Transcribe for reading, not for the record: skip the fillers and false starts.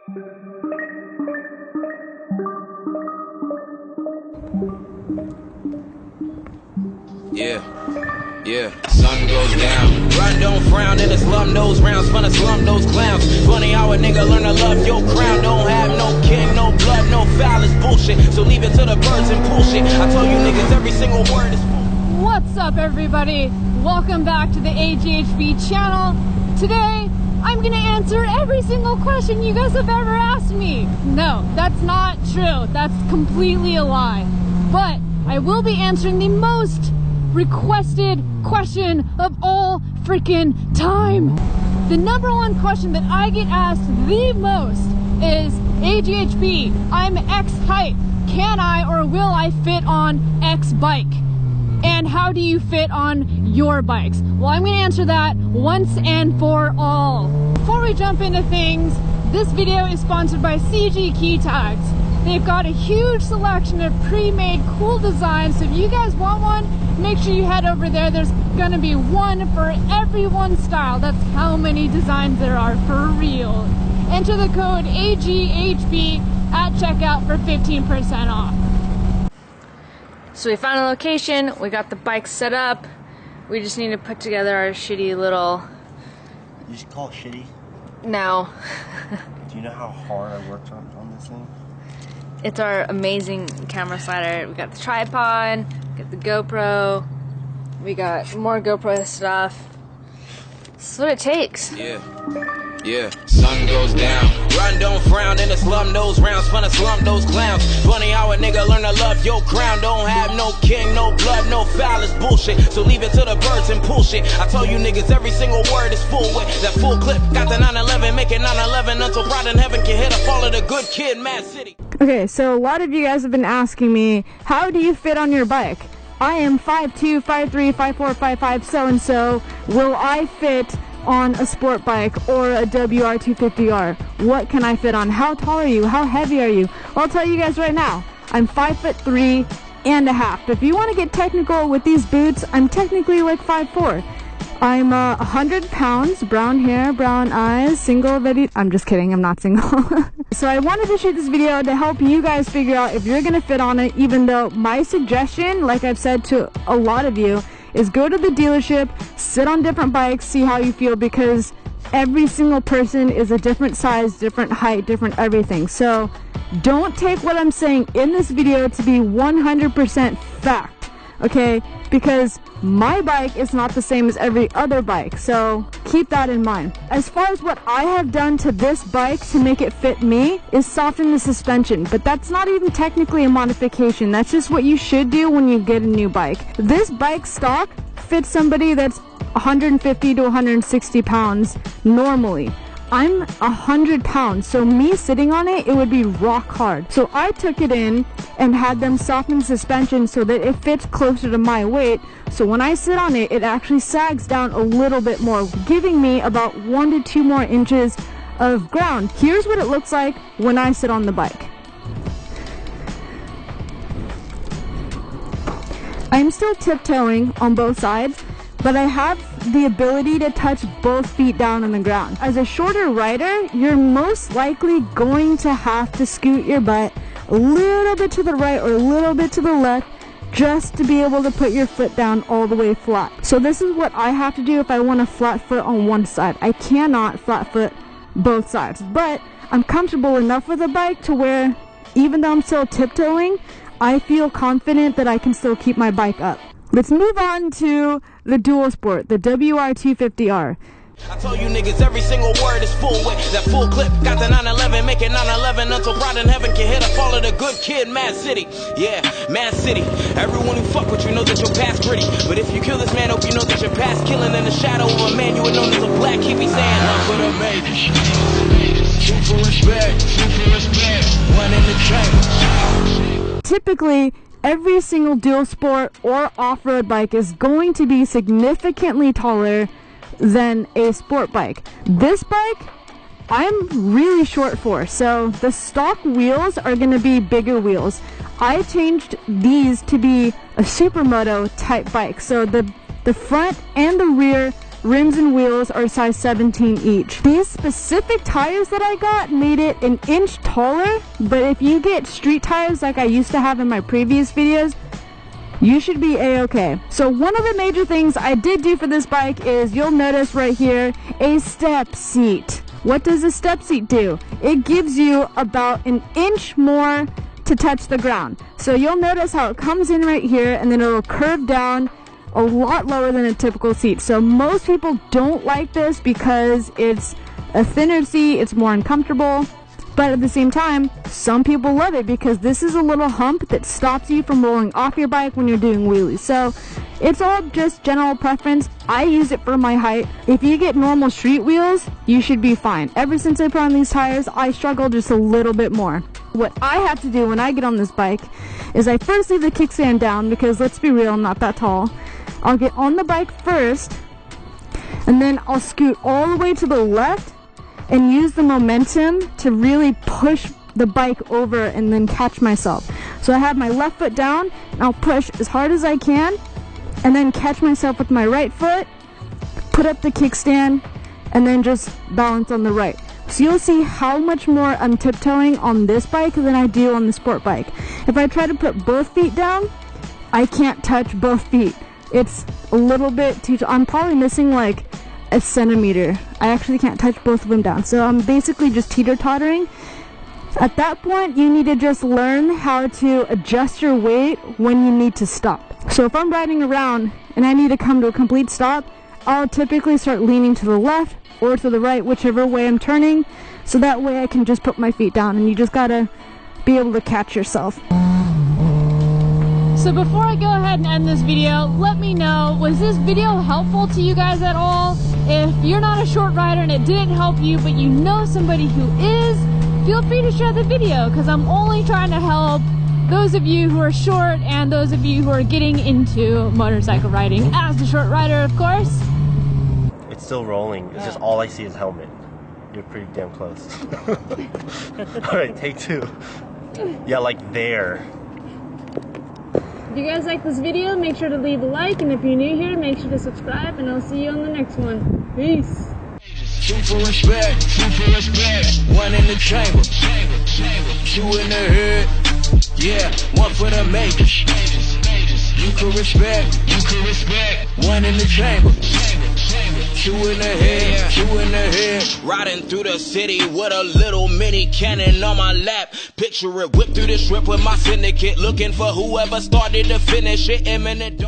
Yeah, sun goes down. Run, don't frown, in the slum those rounds, fun to slum those clowns. Funny how a nigga learn to love your crown. Don't have no king, no blood, no foul, it's bullshit. So leave it to the birds and pull shit. I told you niggas every single word is bullshit. What's up, everybody? Welcome back to the AGHB channel. Today, I'm gonna answer every single question you guys have ever asked me. No, that's not true. That's completely a lie. But I will be answering the most requested question of all freaking time. The number one question that I get asked the most is, AGHB, I'm X height. Can I or will I fit on X bike? And how do you fit on your bikes? Well, I'm gonna answer that once and for all. Before we jump into things, this video is sponsored by CG Key Tags. They've got a huge selection of pre-made cool designs, so if you guys want one, make sure you head over there. There's gonna be one for every one style. That's how many designs there are for real. Enter the code AGHB at checkout for 15% off. So we found a location, we got the bike set up. We just need to put together our shitty little... You just call it shitty? No. Do you know how hard I worked on this thing? It's our amazing camera slider. We got the tripod, we got the GoPro, we got more GoPro stuff. This is what it takes. Yeah, sun goes down. Run, don't frown, in the slum those rounds, fun to slum those clowns. Funny how a nigga learn to love your crown. Don't have no king, no blood, no foul, it's bullshit. So leave it to the birds and pull shit. I told you niggas every single word is full with that full clip. Got the 911, make it 911 until pride in heaven can hit a fall of the good kid, Mad City. Okay, so a lot of you guys have been asking me, how do you fit on your bike? I am 5'2", 5'3", 5'4", 5'5", so-and-so. Will I fit on a sport bike or a WR250R? What can I fit on? How tall are you? How heavy are you? Well, I'll tell you guys right now, I'm 5'3.5". If you want to get technical with these boots, I'm technically like 5'4". I'm 100 pounds, brown hair, brown eyes, single, I'm just kidding, I'm not single. So I wanted to shoot this video to help you guys figure out if you're gonna fit on it, even though my suggestion, like I've said to a lot of you, is go to the dealership, sit on different bikes, see how you feel, because every single person is a different size, different height, different everything. So don't take what I'm saying in this video to be 100% fact, okay? Because my bike is not the same as every other bike, so keep that in mind. As far as what I have done to this bike to make it fit me is soften the suspension, but that's not even technically a modification. That's just what you should do when you get a new bike. This bike stock fits somebody that's 150 to 160 pounds normally. I'm 100 pounds, so me sitting on it, it would be rock hard. So I took it in and had them soften the suspension so that it fits closer to my weight. So when I sit on it, it actually sags down a little bit more, giving me about 1 to 2 more inches of ground. Here's what it looks like when I sit on the bike. I'm still tiptoeing on both sides, but I have the ability to touch both feet down on the ground. As a shorter rider, you're most likely going to have to scoot your butt a little bit to the right or a little bit to the left just to be able to put your foot down all the way flat. So this is what I have to do if I want a flat foot on one side. I cannot flat foot both sides, but I'm comfortable enough with the bike to where even though I'm still tiptoeing, I feel confident that I can still keep my bike up. Let's move on to the Dual Sport, the WR250R. I told you niggas every single word is full with that full clip. Got the 911, make it 911 until pride in heaven can hit a fall of the good kid, Mad City. Yeah, Mad City. Everyone who fuck with you knows that your past gritty. But if you kill this man, hope you know that your past killing in the shadow of a man you would known as a black. He be saying, love for the baby. Shoot for respect, one in the chamber. Typically, every single Dual Sport or off-road bike is going to be significantly taller than a sport bike. This bike, I'm really short for, so the stock wheels are going to be bigger wheels. I changed these to be a supermoto type bike, so the front and the rear rims and wheels are size 17 each. These specific tires that I got made it an inch taller, but if you get street tires like I used to have in my previous videos, you should be a-okay. So one of the major things I did do for this bike is, you'll notice right here, a step seat. What does a step seat do? It gives you about an inch more to touch the ground. So you'll notice how it comes in right here and then it'll curve down a lot lower than a typical seat. So most people don't like this because it's a thinner seat, it's more uncomfortable. But at the same time, some people love it because this is a little hump that stops you from rolling off your bike when you're doing wheelies. So it's all just general preference. I use it for my height. If you get normal street wheels, you should be fine. Ever since I put on these tires, I struggle just a little bit more. What I have to do when I get on this bike is I first leave the kickstand down because, let's be real, I'm not that tall. I'll get on the bike first, and then I'll scoot all the way to the left and use the momentum to really push the bike over and then catch myself. So I have my left foot down, and I'll push as hard as I can, and then catch myself with my right foot, put up the kickstand, and then just balance on the right. So you'll see how much more I'm tiptoeing on this bike than I do on the sport bike. If I try to put both feet down, I can't touch both feet. It's a little bit too, I'm probably missing like a centimeter. I actually can't touch both of them down. So I'm basically just teeter-tottering. At that point, you need to just learn how to adjust your weight when you need to stop. So if I'm riding around and I need to come to a complete stop, I'll typically start leaning to the left or to the right, whichever way I'm turning, so that way I can just put my feet down, and you just gotta be able to catch yourself. So before I go ahead and end this video, let me know, was this video helpful to you guys at all? If you're not a short rider and it didn't help you, but you know somebody who is, feel free to share the video, because I'm only trying to help those of you who are short and those of you who are getting into motorcycle riding. As a short rider, of course. It's still rolling. It's just all I see is helmet. You're pretty damn close. Alright, take two. Yeah, like there. If you guys like this video, make sure to leave a like, and if you're new here, make sure to subscribe, and I'll see you on the next one. Peace. Shoot for respect, one in the chamber, two in the head, yeah, one for the majors. You can respect, one in the chamber, two in the head, riding through the city with a little mini cannon on my lap. Picture it, whip through the strip with my syndicate, looking for whoever started to finish it. Imminent.